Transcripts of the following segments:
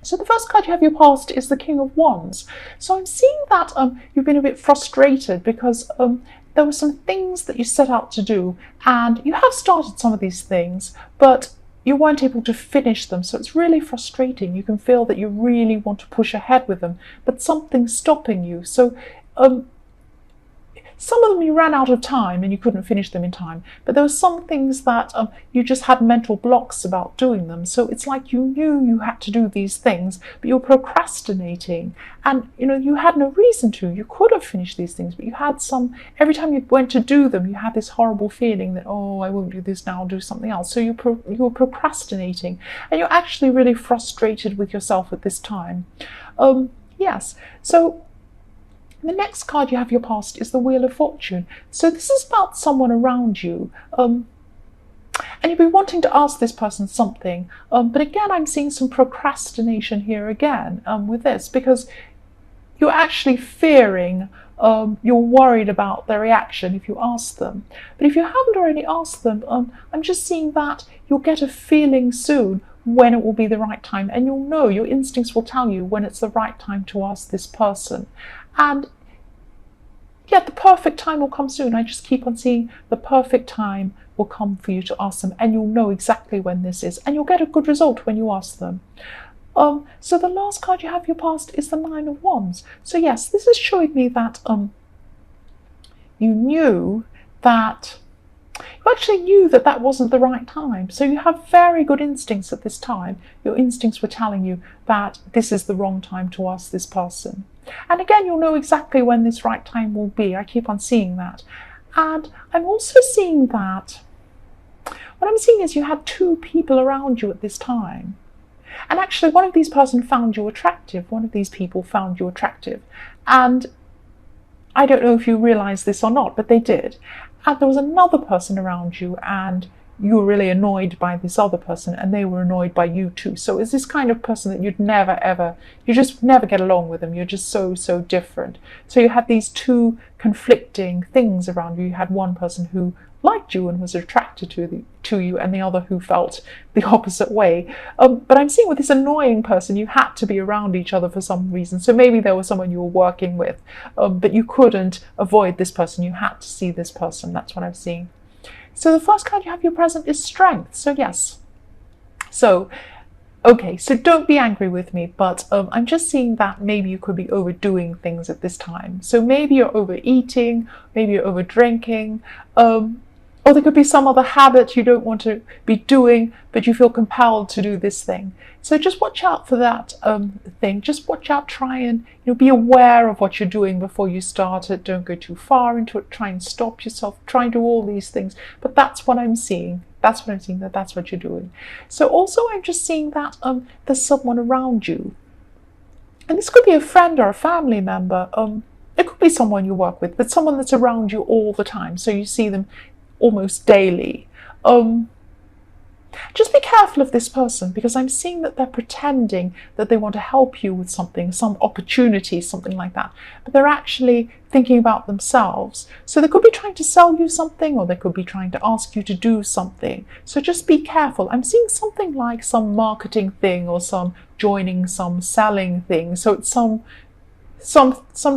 So the first card you have your past is the King of Wands. So I'm seeing that you've been a bit frustrated because there were some things that you set out to do, and you have started some of these things, but you weren't able to finish them. So it's really frustrating. You can feel that you really want to push ahead with them, but something's stopping you. So some of them you ran out of time and you couldn't finish them in time, but there were some things that you just had mental blocks about doing them. So it's like you knew you had to do these things, but you're procrastinating, and you had no reason to. You could have finished these things, but you had every time you went to do them, you had this horrible feeling that, oh, I won't do this now, I'll do something else. So you're procrastinating, and you're actually really frustrated with yourself at this time. Yes. So the next card you have your past is the Wheel of Fortune. So this is about someone around you. And you've been wanting to ask this person something. But again, I'm seeing some procrastination here again with this, because you're actually fearing, you're worried about their reaction if you ask them. But if you haven't already asked them, I'm just seeing that you'll get a feeling soon when it will be the right time, and you'll know, your instincts will tell you when it's the right time to ask this person. And yeah, the perfect time will come soon. I just keep on seeing the perfect time will come for you to ask them, and you'll know exactly when this is, and you'll get a good result when you ask them. So the last card you have your past is the Nine of Wands. So yes, this is showing me that you actually knew that that wasn't the right time. So you have very good instincts at this time. Your instincts were telling you that this is the wrong time to ask this person. And again, you'll know exactly when this right time will be. I keep on seeing that. And I'm also seeing that what I'm seeing is you had two people around you at this time. And actually, one of these person found you attractive. One of these people found you attractive. And I don't know if you realize this or not, but they did. And there was another person around you, and you were really annoyed by this other person, and they were annoyed by you too. So it's this kind of person that you just never get along with them. You're just so different. So you had these two conflicting things around you. You had one person who liked you and was attracted to you, and the other who felt the opposite way. But I'm seeing with this annoying person, you had to be around each other for some reason. So maybe there was someone you were working with, but you couldn't avoid this person. You had to see this person. That's what I'm seeing. So the first card you have your present is Strength. So yes. So, okay, so don't be angry with me, but I'm just seeing that maybe you could be overdoing things at this time. So maybe you're overeating, maybe you're over drinking, or there could be some other habit you don't want to be doing, but you feel compelled to do this thing. So just watch out for that thing. Just watch out, try and be aware of what you're doing before you start it. Don't go too far into it. Try and stop yourself. Try and do all these things. But that's what I'm seeing. That's what I'm seeing, that's what you're doing. So also I'm just seeing that there's someone around you. And this could be a friend or a family member. It could be someone you work with, but someone that's around you all the time. So you see them almost daily. Just be careful of this person, because I'm seeing that they're pretending that they want to help you with something, some opportunity, something like that, but they're actually thinking about themselves. So they could be trying to sell you something, or they could be trying to ask you to do something. So just be careful. I'm seeing something like some marketing thing, or some joining some selling thing. So it's some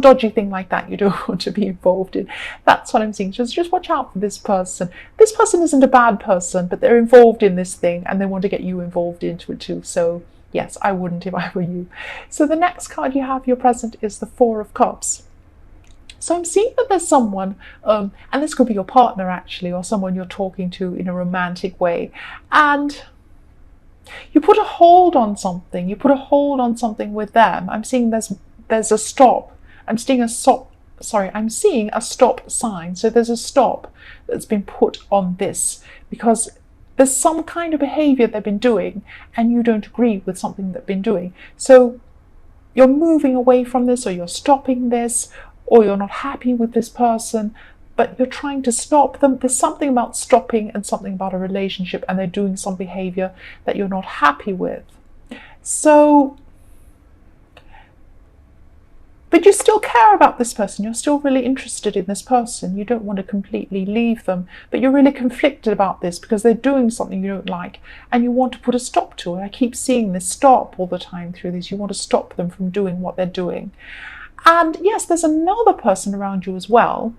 dodgy thing like that you don't want to be involved in. That's what I'm seeing. Just watch out for this person. This person isn't a bad person, but they're involved in this thing and they want to get you involved into it too. So yes, I wouldn't if I were you. So the next card you have your present is the Four of Cups. So I'm seeing that there's someone, and this could be your partner actually, or someone you're talking to in a romantic way, and you put a hold on something. You put a hold on something with them. I'm seeing there's a stop. I'm seeing a stop sign. So there's a stop that's been put on this, because there's some kind of behavior they've been doing and you don't agree with something they've been doing. So you're moving away from this, or you're stopping this, or you're not happy with this person, but you're trying to stop them. There's something about stopping and something about a relationship, and they're doing some behavior that you're not happy with. So But you still care about this person. You're still really interested in this person. You don't want to completely leave them, but you're really conflicted about this because they're doing something you don't like and you want to put a stop to it. I keep seeing this stop all the time through these. You want to stop them from doing what they're doing. And yes, there's another person around you as well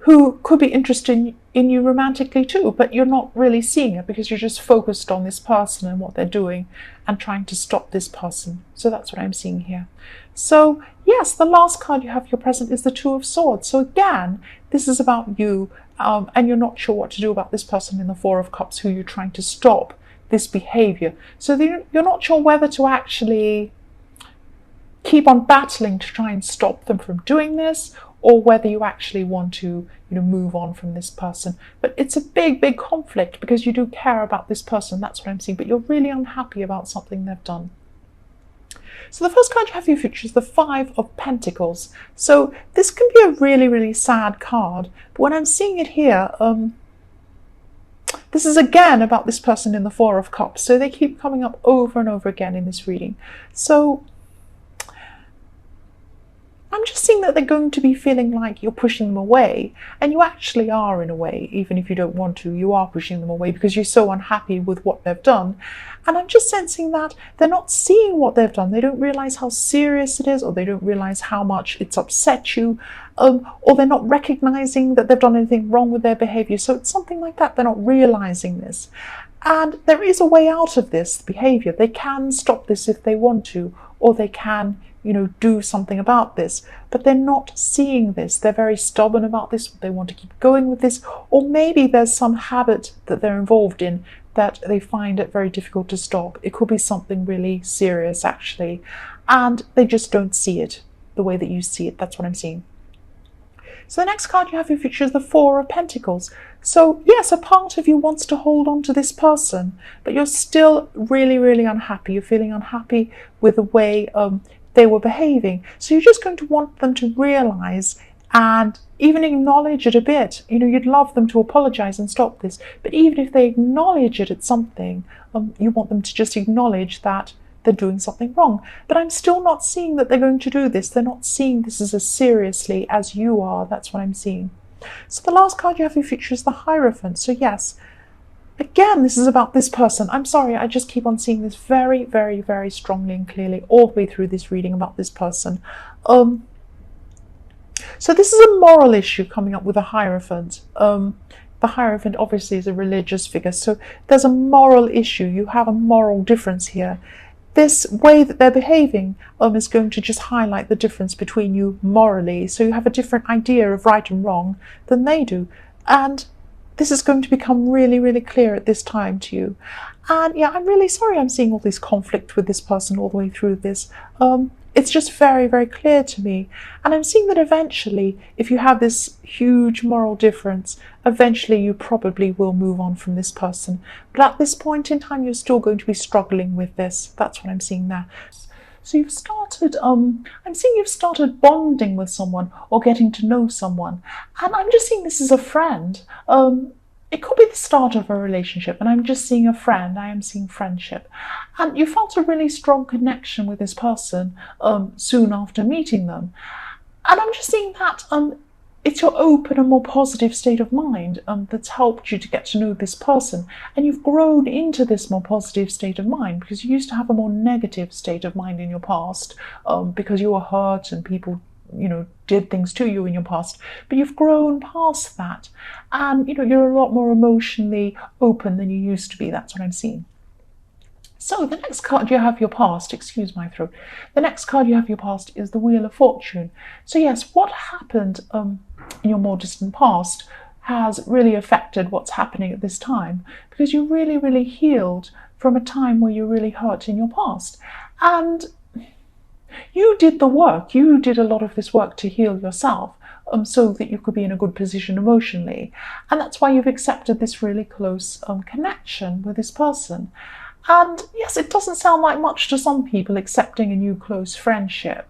who could be interested in you romantically too, but you're not really seeing it because you're just focused on this person and what they're doing and trying to stop this person. So that's what I'm seeing here. So yes, the last card you have your present is the Two of Swords. So again, this is about you, and you're not sure what to do about this person in the Four of Cups who you're trying to stop this behavior. So you're not sure whether to actually keep on battling to try and stop them from doing this, or whether you actually want to, move on from this person. But it's a big conflict because you do care about this person. That's what I'm seeing. But you're really unhappy about something they've done. So the first card you have for your future is the Five of Pentacles. So this can be a really sad card. But when I'm seeing it here, this is again about this person in the Four of Cups. So they keep coming up over and over again in this reading. So I'm just seeing that they're going to be feeling like you're pushing them away, and you actually are in a way, even if you don't want to, you are pushing them away because you're so unhappy with what they've done. And I'm just sensing that they're not seeing what they've done. They don't realize how serious it is, or they don't realize how much it's upset you, or they're not recognizing that they've done anything wrong with their behavior. So it's something like that. They're not realizing this. And there is a way out of this behavior. They can stop this if they want to, or they can do something about this, but they're not seeing this. They're very stubborn about this. They want to keep going with this, or maybe there's some habit that they're involved in that they find it very difficult to stop. It could be something really serious actually, and they just don't see it the way that you see it. That's what I'm seeing. So the next card you have in your future is the Four of Pentacles. So yes, a part of you wants to hold on to this person, but you're still really unhappy. You're feeling unhappy with the way they were behaving. So you're just going to want them to realize and even acknowledge it a bit. You'd love them to apologize and stop this, but even if they acknowledge it at something, you want them to just acknowledge that they're doing something wrong. But I'm still not seeing that they're going to do this. They're not seeing this as seriously as you are. That's what I'm seeing. So the last card you have in your future is the Hierophant. So yes, again, this is about this person. I'm sorry, I just keep on seeing this very strongly and clearly all the way through this reading about this person. So this is a moral issue coming up with a Hierophant. The Hierophant obviously is a religious figure, so there's a moral issue. You have a moral difference here. This way that they're behaving is going to just highlight the difference between you morally. So you have a different idea of right and wrong than they do. And this is going to become really clear at this time to you. And yeah, I'm really sorry I'm seeing all this conflict with this person all the way through this. It's just very clear to me. And I'm seeing that eventually, if you have this huge moral difference, eventually you probably will move on from this person. But at this point in time, you're still going to be struggling with this. That's what I'm seeing there. So you've started, I'm seeing you've started bonding with someone or getting to know someone. And I'm just seeing this as a friend. It could be the start of a relationship, and I'm just seeing a friend. I am seeing friendship. And you felt a really strong connection with this person soon after meeting them. And I'm just seeing that it's your open and more positive state of mind that's helped you to get to know this person. And you've grown into this more positive state of mind because you used to have a more negative state of mind in your past because you were hurt and people did things to you in your past, but you've grown past that, and you're a lot more emotionally open than you used to be. That's what I'm seeing. So the next card you have your past, excuse my throat, the next card you have your past is the Wheel of Fortune. So yes, what happened in your more distant past has really affected what's happening at this time, because you really healed from a time where you're really hurt in your past, and you did the work. You did a lot of this work to heal yourself so that you could be in a good position emotionally. And that's why you've accepted this really close connection with this person. And yes, it doesn't sound like much to some people accepting a new close friendship.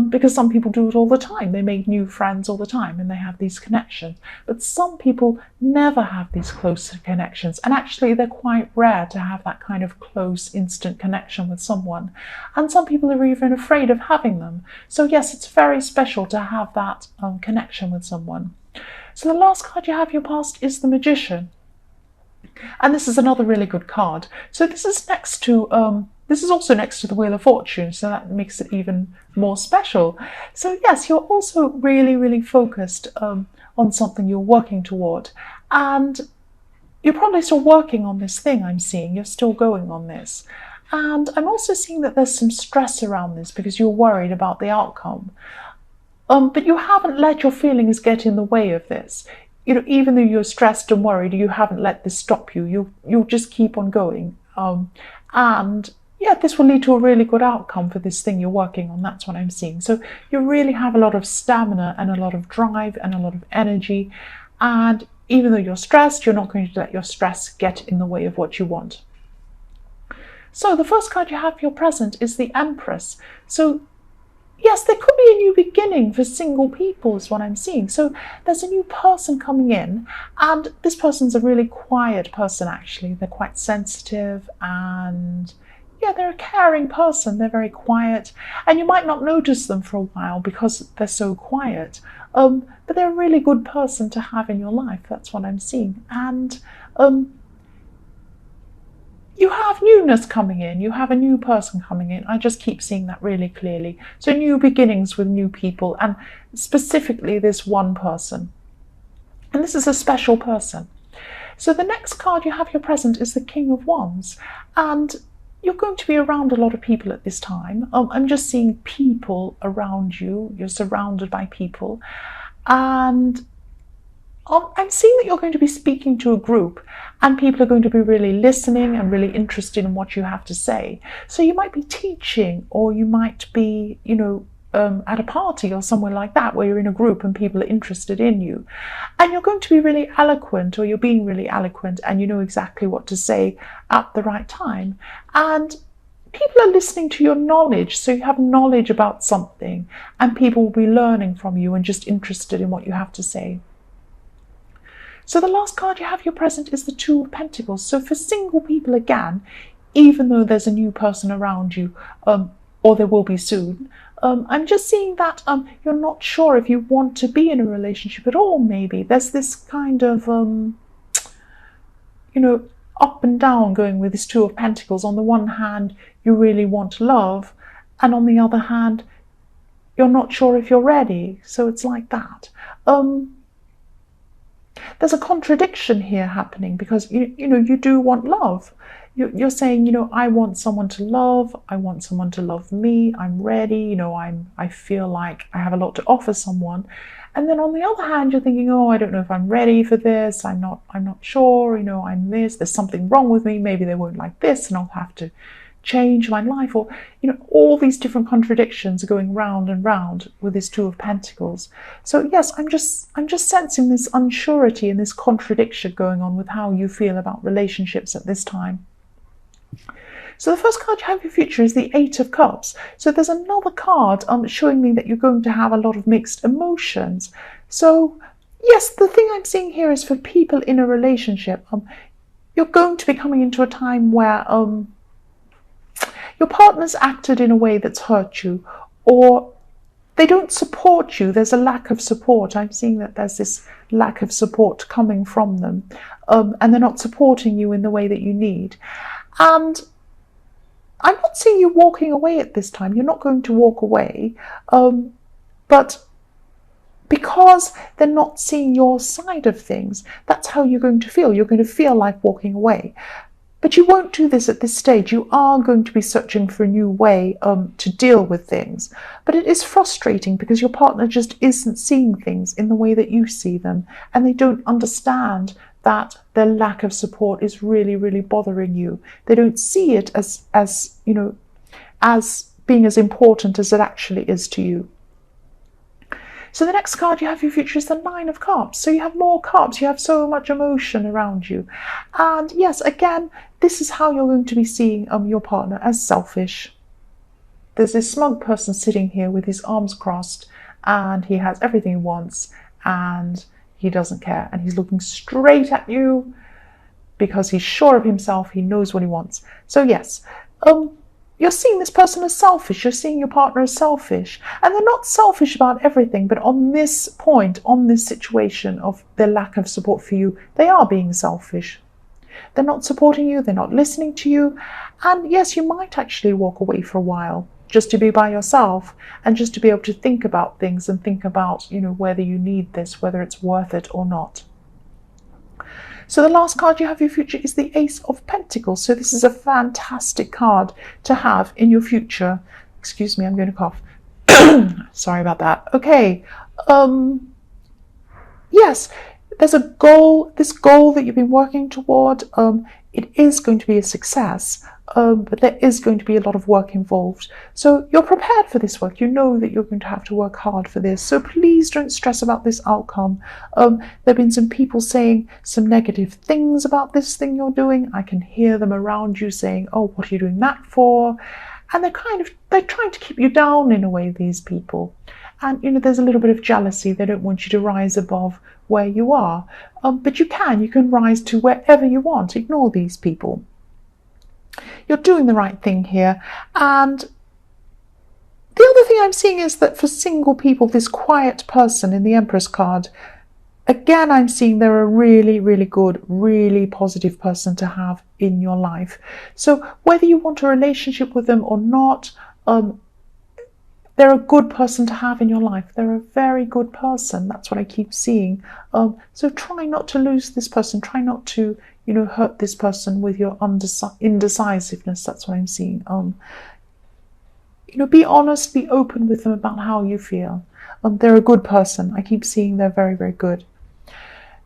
because some people do it all the time. They make new friends all the time and they have these connections. But some people never have these close connections. And actually, they're quite rare to have that kind of close, instant connection with someone. And some people are even afraid of having them. So yes, it's very special to have that connection with someone. So the last card you have your past is the Magician. And this is another really good card. So this is next to this is also next to the Wheel of Fortune, so that makes it even more special. So yes, you're also really, really focused on something you're working toward. And you're probably still working on this thing I'm seeing. You're still going on this. And I'm also seeing that there's some stress around this because you're worried about the outcome. But you haven't let your feelings get in the way of this. You know, even though you're stressed and worried, you haven't let this stop you. You'll just keep on going. And yeah, this will lead to a really good outcome for this thing you're working on. That's what I'm seeing. So you really have a lot of stamina and a lot of drive and a lot of energy. And even though you're stressed, you're not going to let your stress get in the way of what you want. So the first card you have for your present is the Empress. So yes, there could be a new beginning for single people is what I'm seeing. So there's a new person coming in, and this person's a really quiet person actually. They're quite sensitive and yeah, they're a caring person. They're very quiet, and you might not notice them for a while because they're so quiet. But they're a really good person to have in your life. That's what I'm seeing. And you have newness coming in. You have a new person coming in. I just keep seeing that really clearly. So new beginnings with new people, and specifically this one person. And this is a special person. So the next card you have your present is the King of Wands. And you're going to be around a lot of people at this time. I'm just seeing people around you. You're surrounded by people. And I'm seeing that you're going to be speaking to a group, and people are going to be really listening and really interested in what you have to say. So you might be teaching, or you might be, at a party or somewhere like that where you're in a group and people are interested in you. And you're going to be really eloquent, or you're being really eloquent, and you know exactly what to say at the right time. And people are listening to your knowledge, so you have knowledge about something, and people will be learning from you and just interested in what you have to say. So the last card you have your present is the Two of Pentacles. So for single people again, even though there's a new person around you, or there will be soon, I'm just seeing that you're not sure if you want to be in a relationship at all, maybe. There's this kind of, up and down going with this Two of Pentacles. On the one hand, you really want love, and on the other hand, you're not sure if you're ready. So it's like that. There's a contradiction here happening because you do want love. You're saying, I want someone to love. I want someone to love me. I'm ready. I feel like I have a lot to offer someone. And then on the other hand, you're thinking, oh, I don't know if I'm ready for this. I'm not sure. I'm this. There's something wrong with me. Maybe they won't like this, and I'll have to change my life. Or all these different contradictions are going round and round with this Two of Pentacles. So yes, I'm just sensing this unsurety and this contradiction going on with how you feel about relationships at this time. So the first card you have in your future is the Eight of Cups. So there's another card showing me that you're going to have a lot of mixed emotions. So yes, the thing I'm seeing here is for people in a relationship, you're going to be coming into a time where your partner's acted in a way that's hurt you, or they don't support you. There's a lack of support. I'm seeing that there's this lack of support coming from them, and they're not supporting you in the way that you need. And I'm not seeing you walking away at this time. You're not going to walk away, but because they're not seeing your side of things, that's how you're going to feel. You're going to feel like walking away. But you won't do this at this stage. You are going to be searching for a new way to deal with things. But it is frustrating because your partner just isn't seeing things in the way that you see them, and they don't understand that their lack of support is really, really bothering you. They don't see it as being as important as it actually is to you. So the next card you have for your future is the Nine of Cups. So you have more cups. You have so much emotion around you. And yes, again, this is how you're going to be seeing your partner, as selfish. there's this smug person sitting here with his arms crossed, and he has everything he wants, and he doesn't care, and he's looking straight at you because he's sure of himself, he knows what he wants. So yes, you're seeing this person as selfish, you're seeing your partner as selfish, and they're not selfish about everything, but on this point, on this situation of their lack of support for you, they are being selfish. They're not supporting you, they're not listening to you, and yes, you might actually walk away for a while just to be by yourself and just to be able to think about things and think about, whether you need this, whether it's worth it or not. So the last card you have for your future is the Ace of Pentacles. So this is a fantastic card to have in your future. Excuse me, I'm going to cough. Sorry about that. Okay. Yes, there's a goal, this goal that you've been working toward. It is going to be a success, but there is going to be a lot of work involved. So you're prepared for this work. You know that you're going to have to work hard for this. So please don't stress about this outcome. There have been some people saying some negative things about this thing you're doing. I can hear them around you saying, oh, what are you doing that for? And they're trying to keep you down in a way, these people. And, there's a little bit of jealousy. They don't want you to rise above where you are. But you can rise to wherever you want. Ignore these people. You're doing the right thing here. And the other thing I'm seeing is that for single people, this quiet person in the Empress card, again, I'm seeing they're a really, really good, really positive person to have in your life. So whether you want a relationship with them or not, they're a good person to have in your life. They're a very good person. That's what I keep seeing. So try not to lose this person. Try not to, hurt this person with your indecisiveness. That's what I'm seeing. Be honest, be open with them about how you feel. They're a good person. I keep seeing they're very, very good.